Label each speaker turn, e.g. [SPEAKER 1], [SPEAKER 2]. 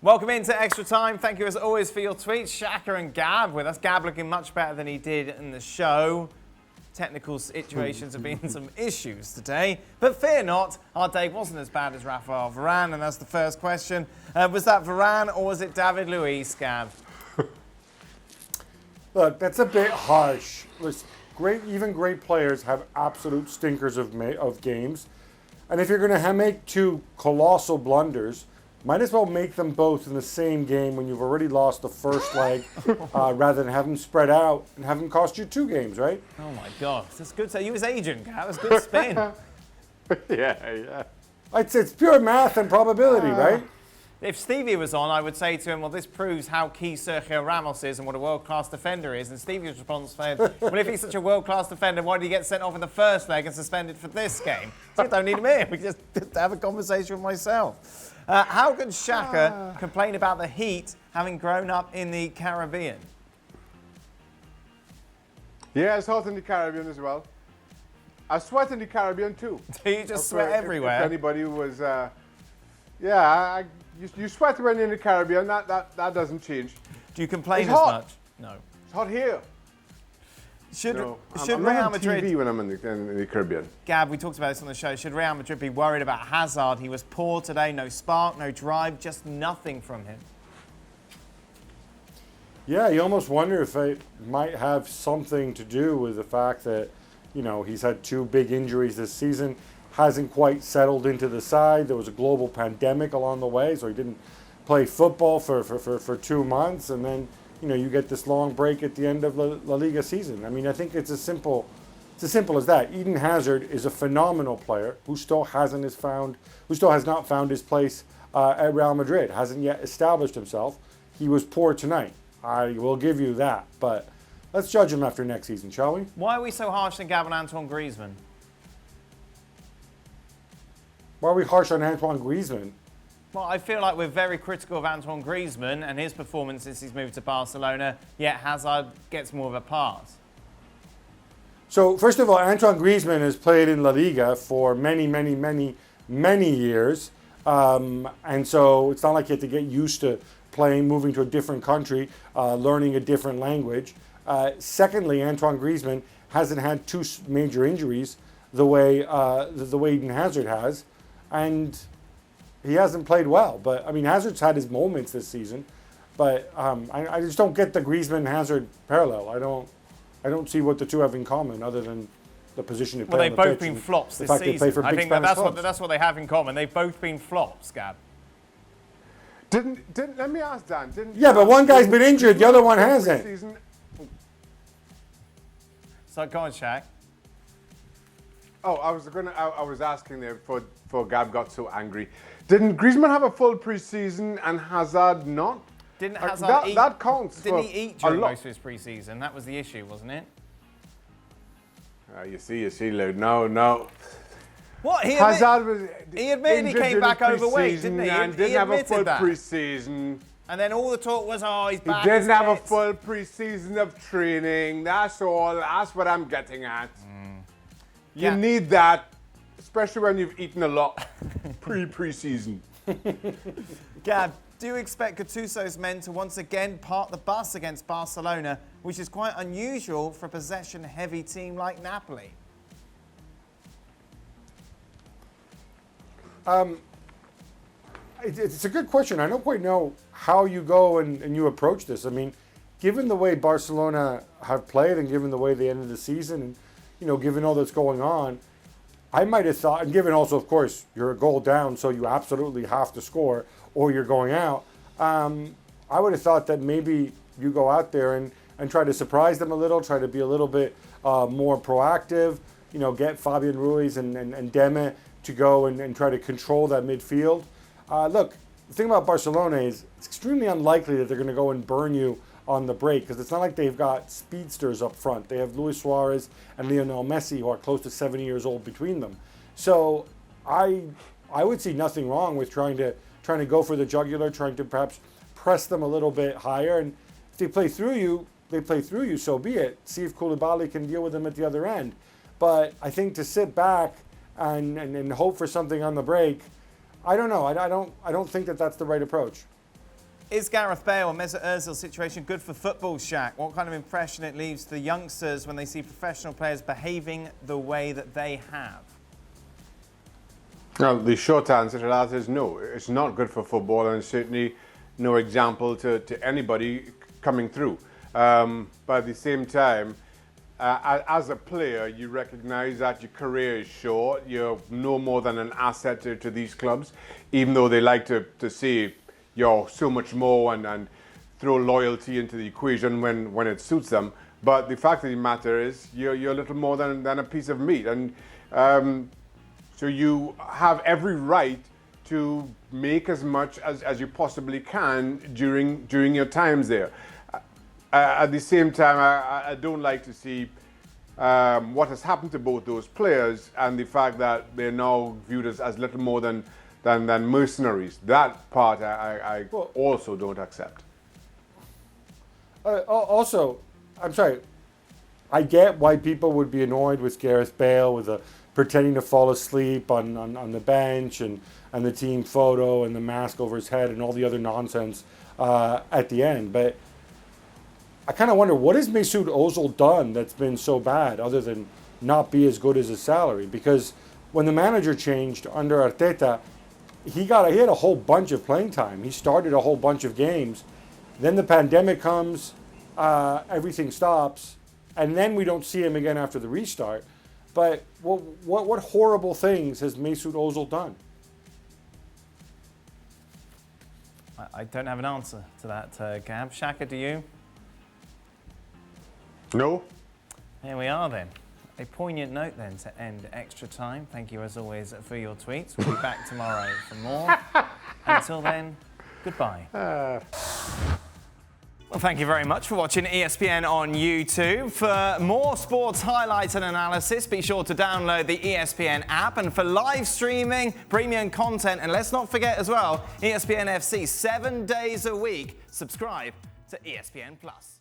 [SPEAKER 1] Welcome into Extra Time. Thank you as always for your tweets. Shaka and Gab with us. Gab looking much better than he did in the show. Technical situations have been some issues today. But fear not, our day wasn't as bad as Raphael Varane, and that's the first question. Was that Varane or was it David Luiz, Gab?
[SPEAKER 2] Look, that's a bit harsh. Listen, even great players have absolute stinkers of games. And if you're going to make two colossal blunders, might as well make them both in the same game when you've already lost the first leg, rather than have them spread out and have them cost you 2 games, right?
[SPEAKER 1] Oh my God, that's good. So you was agent, Gab. That's good spin.
[SPEAKER 2] Yeah. It's pure math and probability, right?
[SPEAKER 1] If Stevie was on, I would say to him, well, this proves how key Sergio Ramos is and what a world-class defender is. And Stevie's response was, well, if he's such a world-class defender, why did he get sent off in the first leg and suspended for this game? So I don't need him here. We just have a conversation with myself. How can Shaka complain about the heat having grown up in the Caribbean?
[SPEAKER 3] Yeah, it's hot in the Caribbean as well. I sweat in the Caribbean too.
[SPEAKER 1] Do you just sweat everywhere?
[SPEAKER 3] If anybody was, you sweat when you're in the Caribbean. That doesn't change.
[SPEAKER 1] Do you complain
[SPEAKER 3] it's
[SPEAKER 1] as
[SPEAKER 3] hot.
[SPEAKER 1] much? No.
[SPEAKER 3] It's hot here.
[SPEAKER 1] Should
[SPEAKER 3] I'm
[SPEAKER 1] Real
[SPEAKER 3] not on
[SPEAKER 1] Madrid...
[SPEAKER 3] TV when I'm in the Caribbean.
[SPEAKER 1] Gab, we talked about this on the show. Should Real Madrid be worried about Hazard? He was poor today. No spark, no drive, just nothing from him.
[SPEAKER 2] Yeah, you almost wonder if it might have something to do with the fact that, he's had 2 big injuries this season, hasn't quite settled into the side. There was a global pandemic along the way, so he didn't play football for 2 months, and then you get this long break at the end of La Liga season. I mean, I think it's as simple as that. Eden Hazard is a phenomenal player who still has not found his place at Real Madrid, hasn't yet established himself. He was poor tonight. I will give you that, but let's judge him after next season, shall we?
[SPEAKER 1] Why are we so harsh on Gab and Antoine Griezmann?
[SPEAKER 2] Why are we harsh on Antoine Griezmann?
[SPEAKER 1] Well, I feel like we're very critical of Antoine Griezmann and his performance since he's moved to Barcelona, yet Hazard gets more of a pass.
[SPEAKER 2] So, first of all, Antoine Griezmann has played in La Liga for many, many, many, many years. And so it's not like you have to get used to moving to a different country, learning a different language. Secondly, Antoine Griezmann hasn't had 2 major injuries the way Eden Hazard has. And he hasn't played well, but I mean, Hazard's had his moments this season, but I just don't get the Griezmann-Hazard parallel. I don't see what the two have in common other than the position they play.
[SPEAKER 1] Well, they've both been flops this season. I think that's what they have in common. They've both been flops, Gab.
[SPEAKER 3] Let me ask Dan.
[SPEAKER 2] But one guy's been injured, the other one hasn't.
[SPEAKER 1] So go on, Shaq.
[SPEAKER 3] Oh, I was asking there before Gab got so angry. Didn't Griezmann have a full pre-season and Hazard not?
[SPEAKER 1] Didn't Hazard
[SPEAKER 3] that counts?
[SPEAKER 1] Didn't he eat during most of his pre-season? That was the issue, wasn't it?
[SPEAKER 3] You see, Lou. No.
[SPEAKER 1] What? He admitted he came back overweight, didn't he?
[SPEAKER 3] And didn't have a full pre-season.
[SPEAKER 1] And then all the talk was, he's back.
[SPEAKER 3] He didn't have a full pre-season of training. That's all. That's what I'm getting at. You need that, especially when you've eaten a lot pre-season.
[SPEAKER 1] Gab, do you expect Gattuso's men to once again park the bus against Barcelona, which is quite unusual for a possession-heavy team like Napoli?
[SPEAKER 2] It's a good question. I don't quite know how you go and you approach this. I mean, given the way Barcelona have played and given the way they ended the season, and given all that's going on, I might have thought, and given also, of course, you're a goal down, so you absolutely have to score or you're going out, I would have thought that maybe you go out there and try to surprise them a little, try to be a little bit more proactive, get Fabian Ruiz and Demme to go and try to control that midfield. Look, the thing about Barcelona is it's extremely unlikely that they're going to go and burn you on the break, because it's not like they've got speedsters up front. They have Luis Suarez and Lionel Messi, who are close to 70 years old between them. So I would see nothing wrong with trying to go for the jugular, trying to perhaps press them a little bit higher. And if they play through you, so be it. See if Koulibaly can deal with them at the other end. But I think to sit back and hope for something on the break, I don't know. I don't think that that's the right approach.
[SPEAKER 1] Is Gareth Bale and Mesut Ozil situation good for football, Shaq? What kind of impression it leaves to the youngsters when they see professional players behaving the way that they have?
[SPEAKER 3] Well, the short answer to that is no. It's not good for football, and certainly no example to anybody coming through. But at the same time, as a player, you recognize that your career is short. You're no more than an asset to these clubs, even though they like to say you're so much more and throw loyalty into the equation when it suits them. But the fact of the matter is you're little more than a piece of meat. And so you have every right to make as much as you possibly can during your times there. At the same time, I don't like to see what has happened to both those players and the fact that they're now viewed as little more than mercenaries. That part I also don't accept.
[SPEAKER 2] Also, I'm sorry, I get why people would be annoyed with Gareth Bale with pretending to fall asleep on the bench and the team photo and the mask over his head and all the other nonsense at the end. But I kind of wonder, what has Mesut Ozil done that's been so bad other than not be as good as his salary? Because when the manager changed under Arteta, he had a whole bunch of playing time. He started a whole bunch of games. Then the pandemic comes, everything stops, and then we don't see him again after the restart. But what horrible things has Mesut Ozil done?
[SPEAKER 1] I don't have an answer to that, Gab. Shaka, do you?
[SPEAKER 3] No.
[SPEAKER 1] Here we are then. A poignant note then to end Extra Time. Thank you as always for your tweets. We'll be back tomorrow for more. Until then, goodbye. Well, thank you very much for watching ESPN on YouTube. For more sports highlights and analysis, be sure to download the ESPN app. And for live streaming, premium content, and let's not forget as well, ESPN FC 7 days a week. Subscribe to ESPN Plus.